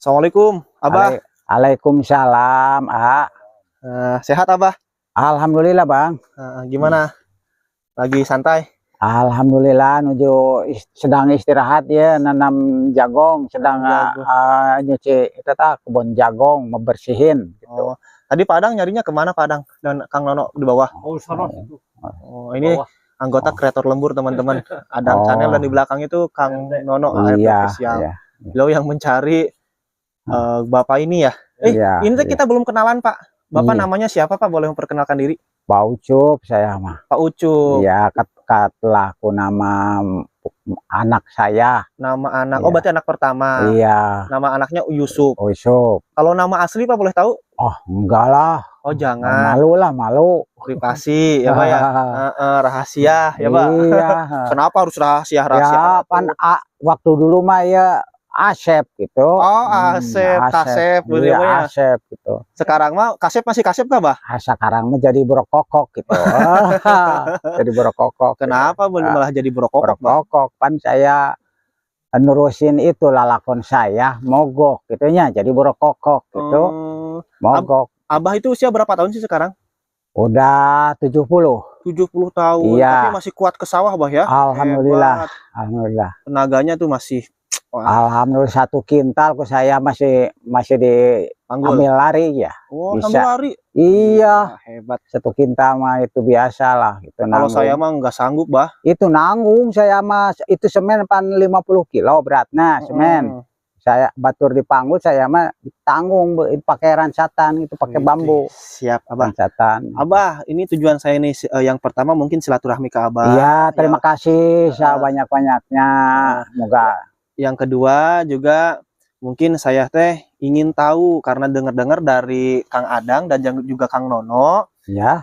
Assalamualaikum, Abah. Waalaikumsalam, Sehat, Abah? Alhamdulillah, Bang. Gimana? Lagi santai? Alhamdulillah, sedang istirahat ya, nanam jagung, sedang Jagung. nyuci kebun jagung, membersihin gitu. Oh, tadi Padang nyarinya kemana, Padang? Dan Kang Nono di bawah. Oh, ini anggota kreator lembur, teman-teman. Ada channel dan di belakang itu Kang Nono ART Iya, Official. iya. Beliau yang mencari Bapak ini ya. Iya, ini iya. kita belum kenalan, Pak. Bapak Iya. namanya siapa, Pak? Boleh memperkenalkan diri? Pak Ucup saya mah. Pak Ucup. Iya, katlaku nama anak saya. Nama anak. Iya. Oh, berarti anak pertama. Iya. Nama anaknya Yusuf. Ucup. Kalau nama asli, Pak, boleh tahu? Oh, enggak lah. Oh, jangan. Malu lah, malu. Privasi ya, Pak ya. Rahasia ya, Pak. Iya. Kenapa harus rahasia? Ya, waktu dulu mah ya Asep gitu. Oh, Asep, Kasep, iya, Asep gitu. Sekarang mah Kasep masih Kasep kah, Bah? Sekarang mah jadi brokokok gitu. Jadi brokokok. Kenapa malah jadi brokokok, Bah? Brokokok kan saya nerusin itu lalakon saya mogok gitunya, jadi brokokok gitu. Mogok. Abah itu usia berapa tahun sih sekarang? Udah 70 tahun. Iya. Tapi masih kuat ke sawah, Bah ya. Alhamdulillah. Hebat. Alhamdulillah. Tenaganya tuh masih Alhamdulillah, 1 kintal ke saya masih diambil lari ya. Oh, bisa. ambil lari. Iya. Hebat. 1 kintal mah itu biasa lah gitu. Kalau saya mah nggak sanggup, Bah. Itu nanggung saya mah, itu semen 50 kilo beratnya semen. Saya batur di Panggut, saya mah ditanggung pakai rancatan itu, pakai bambu. Siap, Abah. Rancatan. Abah, ini tujuan saya nih yang pertama mungkin silaturahmi ke Abah. Iya, terima kasih sebanyak-banyaknya. Semoga. Yang kedua juga mungkin saya teh ingin tahu karena dengar-dengar dari Kang Adang dan juga Kang Nono. Ya.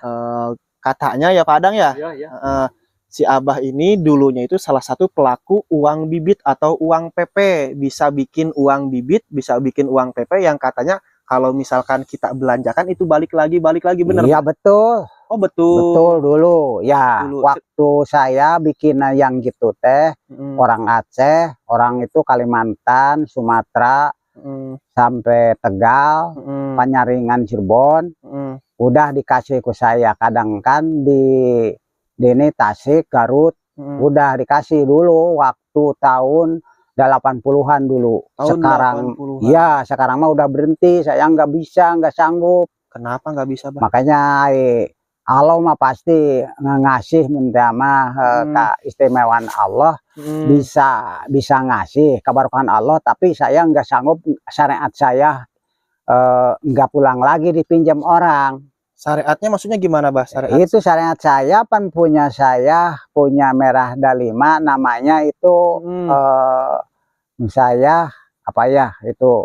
Katanya ya, Pak Adang ya. Iya. Si Abah ini dulunya itu salah satu pelaku uang bibit atau uang PP, bisa bikin uang bibit, bisa bikin uang PP yang katanya kalau misalkan kita belanjakan itu balik lagi, bener? Iya, betul. Oh, betul. Betul dulu ya. Dulu. Waktu saya bikin yang gitu teh, orang Aceh, orang itu Kalimantan, Sumatera, sampai Tegal, Panyaringan, Cirebon, udah dikasih ke saya. Kadang kan di ini Tasik, Garut, udah dikasih dulu waktu tahun 80-an dulu. Sekarang ya, sekarang mah udah berhenti, saya nggak bisa, nggak sanggup. Kenapa nggak bisa, Bang? Makanya Allah mah pasti ngasih, minta mah keistimewaan Allah, bisa ngasih keberkahan Allah, tapi saya nggak sanggup, syariat saya nggak pulang lagi dipinjam orang. Syariatnya maksudnya gimana, Bah? Syariat? Itu syariat saya saya punya merah dalima, namanya itu saya apa ya, itu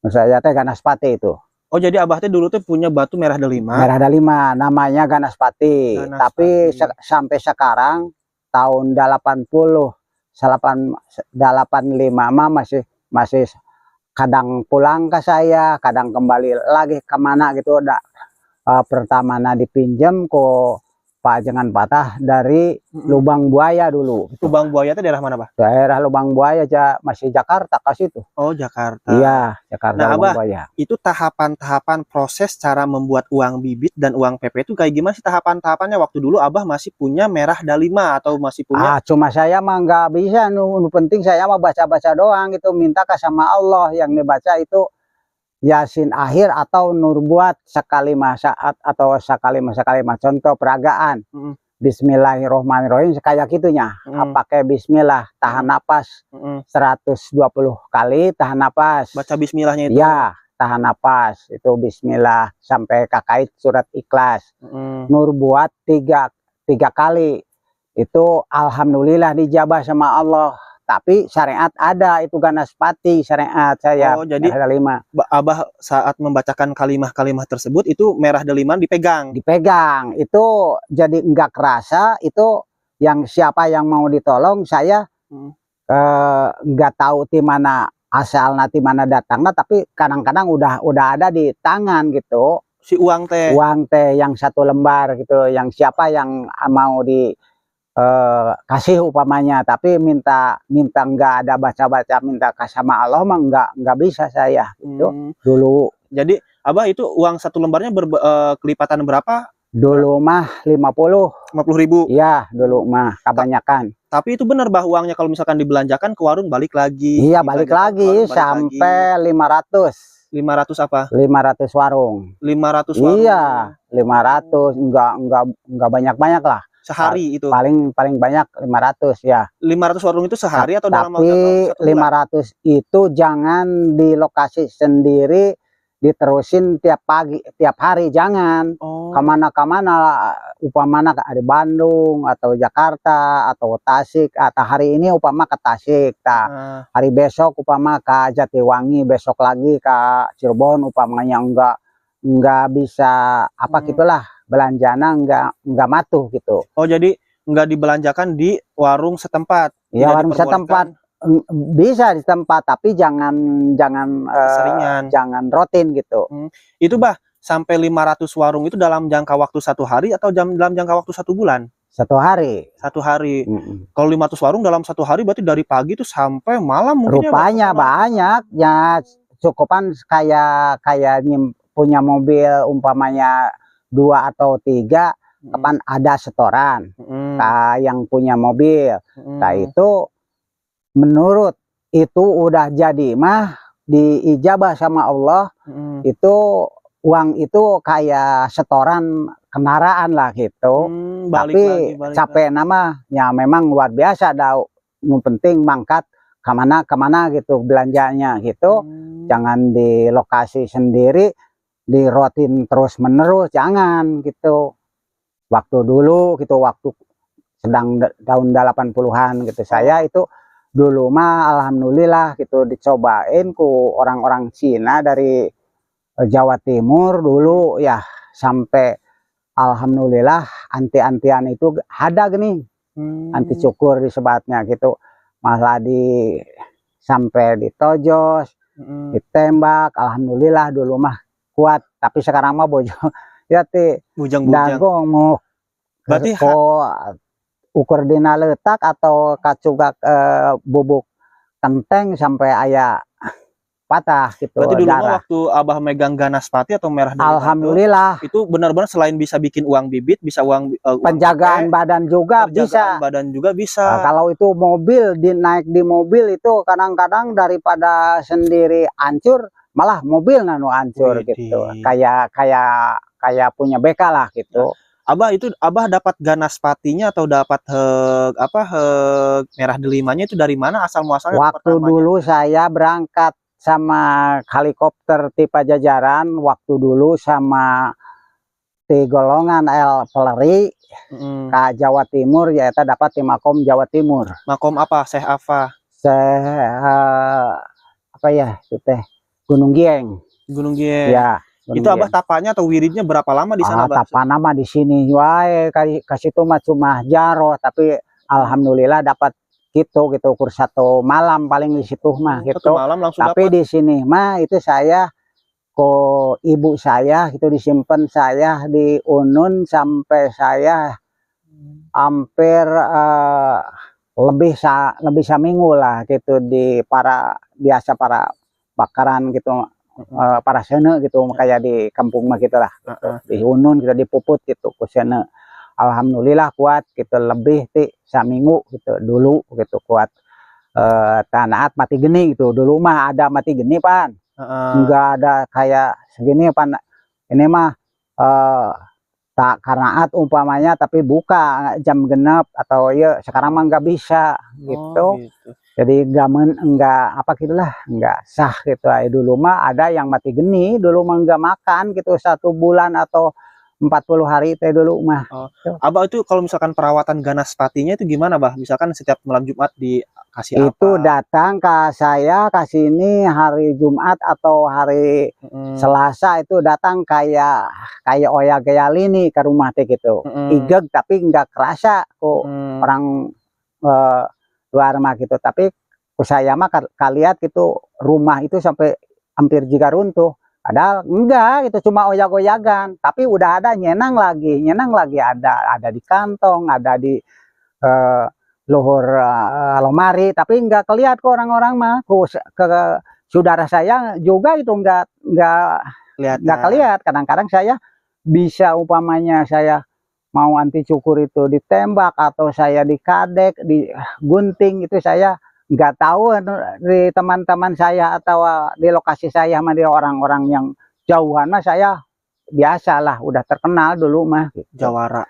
saya teh Ganaspati itu. Oh, jadi Abah teh dulu tuh punya batu merah delima. Merah delima namanya Ganaspati. Tapi sampai sekarang tahun 85 mah masih kadang pulang ke saya, kadang kembali lagi kemana gitu. Udah pertama dipinjam kok Pak Jangan Patah dari Lubang Buaya dulu. Lubang Buaya itu daerah mana, Pak? Daerah Lubang Buaya masih Jakarta ke situ. Oh, Jakarta. Iya, Jakarta. Nah, Lubang Abah, Buaya. itu tahapan-tahapan proses cara membuat uang bibit dan uang PP itu kayak gimana sih tahapan-tahapannya? Waktu dulu Abah masih punya merah dalima atau masih punya? Cuma saya mah nggak bisa, nu penting saya mah baca-baca doang gitu, minta ke sama Allah, yang dibaca itu Yasin akhir atau Nur buat sekali saat atau sekali contoh peragaan. Bismillahirrohmanirrohim kayak gitunya. Pakai bismillah, tahan napas 120 kali, tahan napas. Baca bismillahnya itu. Ya, tahan napas itu bismillah sampai kakait surat Ikhlas. Nur buat tiga kali. Itu alhamdulillah dijabah sama Allah. Tapi syariat ada, itu Ganaspati syariat saya. Oh, jadi Abah saat membacakan kalimah-kalimah tersebut itu merah delima dipegang. Itu jadi enggak kerasa, itu yang siapa yang mau ditolong saya enggak tahu di mana asalnya, di mana datangnya, tapi kadang-kadang udah ada di tangan gitu. Si uang teh yang 1 lembar gitu, yang siapa yang mau kasih upamanya, tapi minta enggak ada baca-baca, minta sama Allah mah enggak bisa saya gitu dulu. Jadi Abah itu uang satu lembarnya kelipatan berapa? Dulu mah 50.000. Iya, dulu mah kebanyakan. Tapi itu benar bah, uangnya kalau misalkan dibelanjakan ke warung balik lagi. Iya, balik lagi sampai 500. 500 apa? 500 warung. 500 warung. Iya, 500 enggak banyak-banyak lah. Sehari itu. Paling banyak 500 ya. 500 warung itu sehari atau dalam waktu 500 itu jangan di lokasi sendiri diterusin tiap pagi, tiap hari, jangan. Kemana-kemana, upamana di Bandung atau Jakarta atau Tasik, atau hari ini upama ke Tasik, hari besok upama ke Jatiwangi, besok lagi ke Cirebon, upamanya enggak bisa apa gitulah, belanjana enggak matuh gitu. Oh, jadi enggak dibelanjakan di warung setempat? Ya, warung setempat bisa di tempat, tapi jangan jangan rutin gitu. Itu bah, sampai 500 warung itu dalam jangka waktu 1 hari atau dalam jangka waktu 1 bulan? 1 hari. 1 hari. Kalau 500 warung dalam 1 hari berarti dari pagi itu sampai malam mungkin. Rupanya banyak ya, cukupan kayak punya mobil umpamanya 2 atau 3, kapan ada setoran yang punya mobil. Nah itu menurut itu udah jadi mah diijabah sama Allah, itu uang itu kayak setoran kendaraan lah gitu. Tapi capek nama ya memang luar biasa, dah yang penting mangkat kemana gitu belanjanya gitu. Jangan di lokasi sendiri dirotin terus menerus, jangan gitu. Waktu dulu gitu, waktu sedang tahun 80-an gitu, saya itu dulu mah alhamdulillah gitu dicobain ku orang-orang Cina dari Jawa Timur dulu ya, sampai alhamdulillah anti-antian itu ada gini, anti cukur disebutnya gitu, malah sampai ditojos, ditembak. Alhamdulillah dulu mah kuat, tapi sekarang mah bojo ya dagong mau berarti ukur dina letak atau kacugak bubuk kenteng sampai ayah patah gitu. Berarti dulu waktu Abah megang Ganaspati atau Merah Delima, alhamdulillah itu benar-benar selain bisa bikin uang bibit, bisa uang penjagaan badan juga bisa. Nah, kalau itu mobil naik di mobil itu kadang-kadang daripada sendiri hancur, malah mobil nanu hancur gitu. Kayak punya BK lah gitu. Abah itu dapat Ganaspatinya atau dapat Merah Delimanya itu dari mana asal muasalnya? Waktu dulu saya berangkat sama helikopter tipe jajaran, waktu dulu sama di golongan L Peleri ke Jawa Timur, yaitu dapat di Makom Jawa Timur. Makom apa? Syekh apa? Apa ya itu teh, Gunung Gieng. Gunung Gieng. Ya. Itu Abah tapanya atau wiridnya berapa lama di sana? Tapa nama di sini wae, kasih itu mah cuma jaro, tapi alhamdulillah dapat gitu ukur 1 malam paling di situ mah gitu. 1 malam langsung tapi dapat. Di sini mah itu saya ibu saya itu disimpan saya di Unun sampai saya hampir lebih seminggu lah gitu, di para bakaran gitu, para sene gitu, kayak di kampung mah gitu lah gitu. Di Unun kita dipuput gitu ku sene. Alhamdulillah kuat gitu, lebih seminggu gitu dulu gitu kuat. Tanaat mati geni gitu dulu mah, ada mati geni pan, enggak ada kayak segini pan. Ini mah tak karnaat umpamanya, tapi buka jam genep atau ya sekarang mah nggak bisa gitu. Jadi gamen enggak apa gitulah, enggak sah gitu. Dulu mah ada yang mati geni, dulu mah enggak makan gitu 1 bulan atau 40 hari teh dulu mah. Abah itu kalau misalkan perawatan Ganaspatinya itu gimana bah? Misalkan setiap malam Jumat dikasih apa? Itu datang ke saya ke sini hari Jumat atau hari Selasa, itu datang kayak Oya Gayalini ke rumah teh gitu. Igeg tapi enggak kerasa kok orang luar mah gitu. Tapi saya mah kaliat gitu rumah itu sampai hampir juga runtuh. Padahal enggak gitu, cuma oyak-oyakan, tapi udah ada nyenang lagi ada di kantong, ada di eh, luhur lemari, tapi nggak kelihatan ke orang-orang mah. Ke saudara saya juga itu nggak kelihatan. Kadang-kadang saya bisa umpamanya saya mau anti cukur itu ditembak atau saya dikadek, digunting, itu saya nggak tahu di teman-teman saya atau di lokasi saya sama di orang-orang yang jauhan mah saya biasalah, udah terkenal dulu mah gitu. Jawara.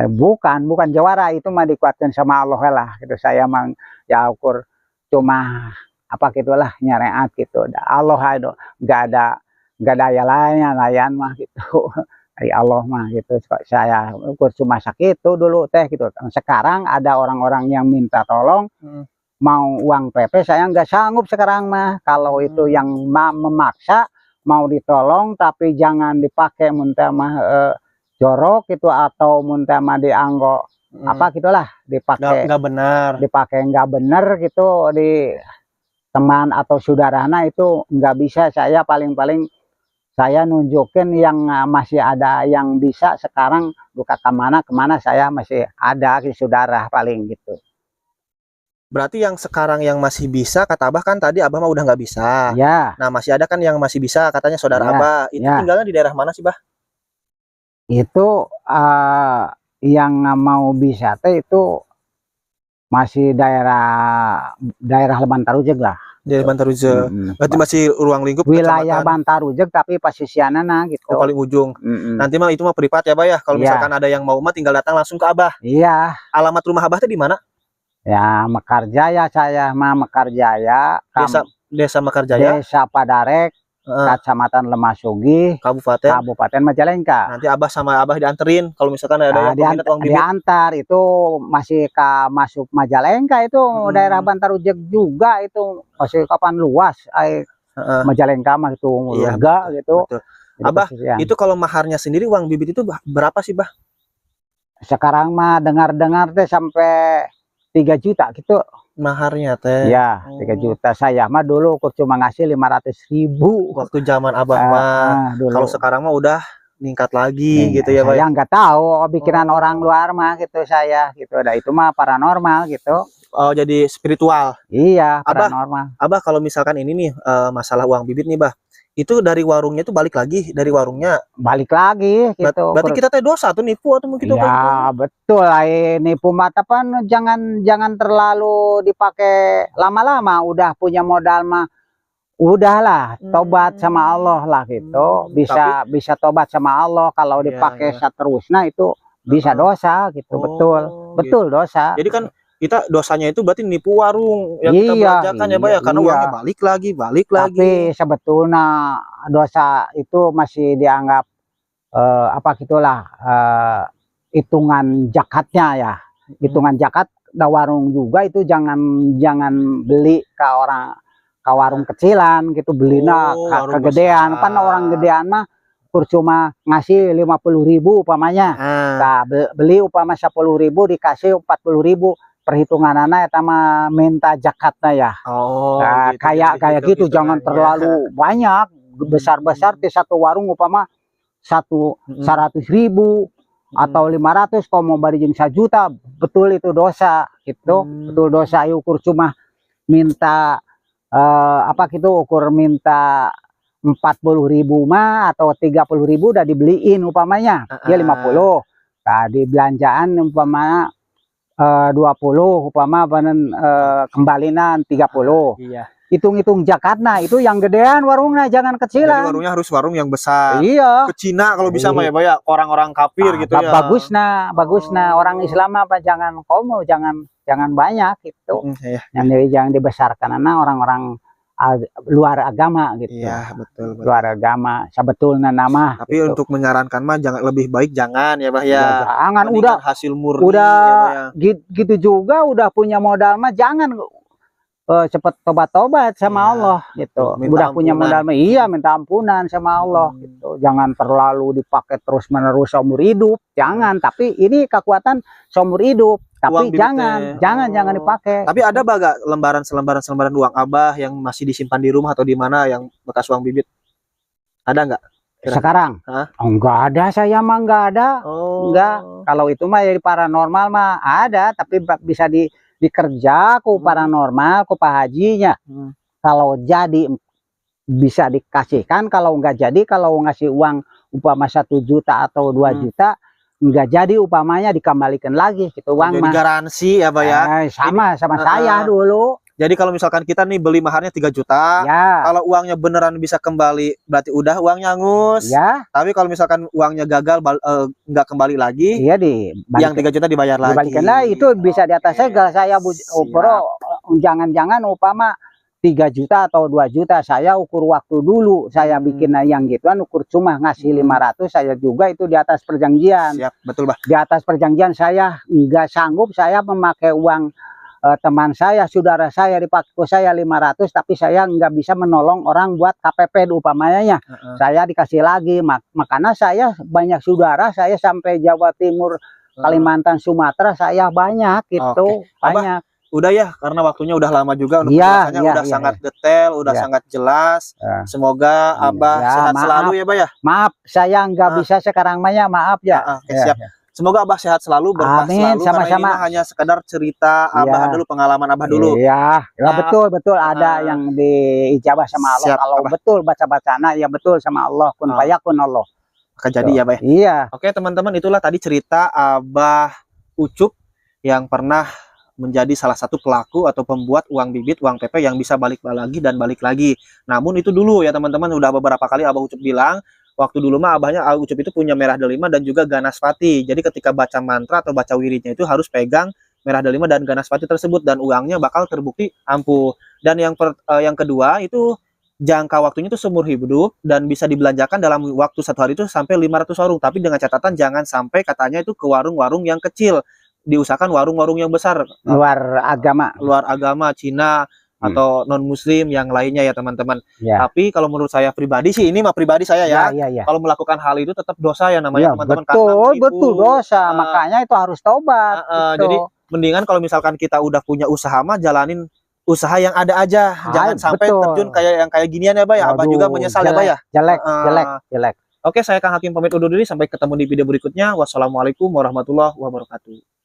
Bukan jawara, itu mah dikuatkan sama Allah lah gitu. Saya mang ya ukur cuma apa gitulah nyareat gitu. Allah itu nggak ada daya layan mah gitu. Dari Allah mah gitu. Saya ukur cuma sakit itu dulu teh gitu. Sekarang ada orang-orang yang minta tolong mau uang PP, saya nggak sanggup sekarang mah. Kalau itu yang memaksa mau ditolong tapi jangan dipakai muntah mah jorok itu, atau muntah mah dianggo apa gitulah, dipakai nggak benar, dipakai nggak benar gitu di teman atau saudarana, itu nggak bisa. Saya paling-paling saya nunjukin yang masih ada yang bisa sekarang, buka kemana saya masih ada di saudara paling gitu. Berarti yang sekarang yang masih bisa, kata Abah kan tadi Abah mah udah nggak bisa. Ya. Nah masih ada kan yang masih bisa, katanya saudara Ya. Abah. Itu tinggalnya di daerah mana sih, Bah? Itu yang mau bisa teh itu masih daerah Bantarujeg lah. Di Bantarujeg. Berarti masih ruang lingkup wilayah Bantarujeg tapi posisianana gitu. Oh, paling ujung. Nanti mah itu mah privat ya, Bah ya. Kalau misalkan ada yang mau mah tinggal datang langsung ke Abah. Iya. Alamat rumah Abah teh di mana? Ya, Mekarjaya, saya mah Mekarjaya. Desa Mekarjaya. Desa Padarek, Kecamatan Lemasugi, Kabupaten Majalengka. Nanti Abah sama Abah dianterin kalau misalkan ada yang peminat uang bibit. Diantar itu masih masuk Majalengka itu, daerah Bantarujeg juga itu, masih kapan luas Majalengka mah itu lega gitu. Betul. Abah, itu kalau maharnya sendiri uang bibit itu berapa sih, Bah? Sekarang mah dengar-dengar teh sampai 3 juta gitu maharnya teh. Ya, 3 juta. Saya mah dulu cuma ngasih 500.000 waktu zaman Abah mah. Kalau sekarang mah udah meningkat lagi gitu ya, Pak. Saya nggak tahu pikiran orang luar mah gitu, saya gitu. Ada itu mah paranormal gitu. Oh, jadi spiritual. Iya, paranormal. Abah kalau misalkan ini nih masalah uang bibit nih, Bah. Itu dari warungnya itu balik lagi, dari warungnya balik lagi gitu. Berarti kita teh dosa tuh nipu atau mungkin ya gitu. Betul, nipu mata pan jangan terlalu dipakai lama-lama. Udah punya modal mah udahlah, tobat sama Allah lah gitu. Bisa tobat sama Allah. Kalau dipakai seterusnya itu bisa dosa gitu. Betul dosa. Jadi kan kita dosanya itu berarti nipu warung yang kita belanjakan ya, Pak ya, karena uangnya balik lagi. Tapi sebetulnya dosa itu masih dianggap apa gitulah, hitungan zakatnya ya. Hitungan zakat da warung juga itu jangan beli ke warung kecilan gitu, belinya kegedean. Kan orang gedean mah cuma ngasih 50.000 umpamanya. Nah, beli umpama 10.000 dikasih 40.000. Perhitungan anak sama minta zakatnya ya. Nah, gitu, kayak gitu jangan terlalu banyak, besar-besar di satu warung umpama 100.000 atau 500, kalau mau barijing 1 juta, betul itu dosa gitu. Betul dosa. Ukur cuma minta apa gitu, ukur minta 40.000 mah atau 30.000 udah dibeliin umpamanya dia 50. Nah, di belanjaan umpama 20 upama kembalinan 30. Hitung-hitung zakatnya itu yang gedean warungnya, jangan kecilan. Jadi warungnya harus warung yang besar. Iya. Ke Cina kalau bisa mah ya, Pak ya, orang-orang kafir gitu ya. Bagusnya orang Islam apa jangan komo, jangan banyak gitu. Yang dibesarkan orang-orang luar agama gitu. Iya, betul. Luar agama sebetulnya nama. Tapi gitu. Untuk menyarankan mah jangan, lebih baik jangan ya, Bah ya. Jangan, udah hasil murni. Udah ya, gitu juga, udah punya modal mah jangan cepet tobat sama Allah gitu. Udah punya modal mah minta ampunan sama Allah gitu. Jangan terlalu dipakai terus-menerus seumur hidup. Jangan, tapi ini kekuatan seumur hidup. Tapi jangan dipakai. Tapi ada baga lembaran uang Abah yang masih disimpan di rumah atau di mana yang bekas uang bibit? Ada nggak? Sekarang? Hah? Oh, enggak ada, saya mah enggak ada. Oh. Enggak. Kalau itu mah ya di paranormal mah ada, tapi bisa dikerja ku paranormal, ku Pak Hajinya. Kalau jadi bisa dikasihkan, kalau enggak jadi, kalau ngasih uang umpama 1 juta atau 2 juta, enggak jadi upamanya dikembalikan lagi gitu uang jadi mah. garansi ya, Pak ya. Sama saya dulu. Jadi kalau misalkan kita nih beli maharnya 3 juta, Ya. kalau uangnya beneran bisa kembali, berarti udah uangnya angus. Ya. Tapi kalau misalkan uangnya gagal, nggak kembali lagi, iya yang 3 juta dibayar lagi. Dibalikan lah, itu bisa di atas segel. Saya bro, jangan-jangan upama 3 juta atau 2 juta, saya ukur waktu dulu. Saya bikin yang gituan, ukur cuma ngasih 500, saya juga itu di atas perjanjian. Siap, betul, Bah. Di atas perjanjian saya nggak sanggup, saya memakai uang teman saya, saudara saya, dipakai saya 500, tapi saya nggak bisa menolong orang buat KPP upamanya. Saya dikasih lagi, makanya saya banyak saudara, saya sampai Jawa Timur, Kalimantan, Sumatera, saya banyak gitu. Banyak. Udah ya, karena waktunya udah lama juga, udah sangat detail, udah sangat jelas. Semoga Abah sehat selalu ya, Bah ya. Maaf, saya nggak bisa sekarang mah ya, maaf ya. Siap. Semoga Abah sehat selalu, berkah selalu. Sama-sama. Hanya sekedar cerita Abah dulu, pengalaman Abah dulu. Iya, betul ada yang diijabah sama Allah. Kalau Abah betul baca-bacana, ya betul sama Allah, kun fayakun Allah. Akan jadi ya, Bah. Iya. Oke, teman-teman, itulah tadi cerita Abah Ucup yang pernah menjadi salah satu pelaku atau pembuat uang bibit, uang PP yang bisa balik lagi dan balik lagi. Namun itu dulu ya teman-teman, udah beberapa kali Abah Ucup bilang, waktu dulu mah Abah Ucup itu punya merah delima dan juga ganaspati. Jadi ketika baca mantra atau baca wiridnya itu harus pegang merah delima dan ganaspati tersebut, dan uangnya bakal terbukti ampuh. Dan yang kedua itu jangka waktunya itu seumur hidup dan bisa dibelanjakan dalam waktu 1 hari itu sampai 500 warung. Tapi dengan catatan jangan sampai katanya itu ke warung-warung yang kecil. Diusahakan warung-warung yang besar, luar agama Cina atau non muslim yang lainnya ya teman-teman. Tapi kalau menurut saya pribadi sih, ini mah pribadi saya ya, kalau melakukan hal itu tetap dosa ya namanya teman-teman. Betul dosa, makanya itu harus tobat gitu. Jadi mendingan kalau misalkan kita udah punya usaha mah jalanin usaha yang ada aja, jangan sampai terjun kayak ginian ya, Bah ya. Abah juga menyesal ya, Bah ya. Jelek. Oke, saya Kang Hakim pamit undur diri, sampai ketemu di video berikutnya. Wassalamualaikum warahmatullahi wabarakatuh.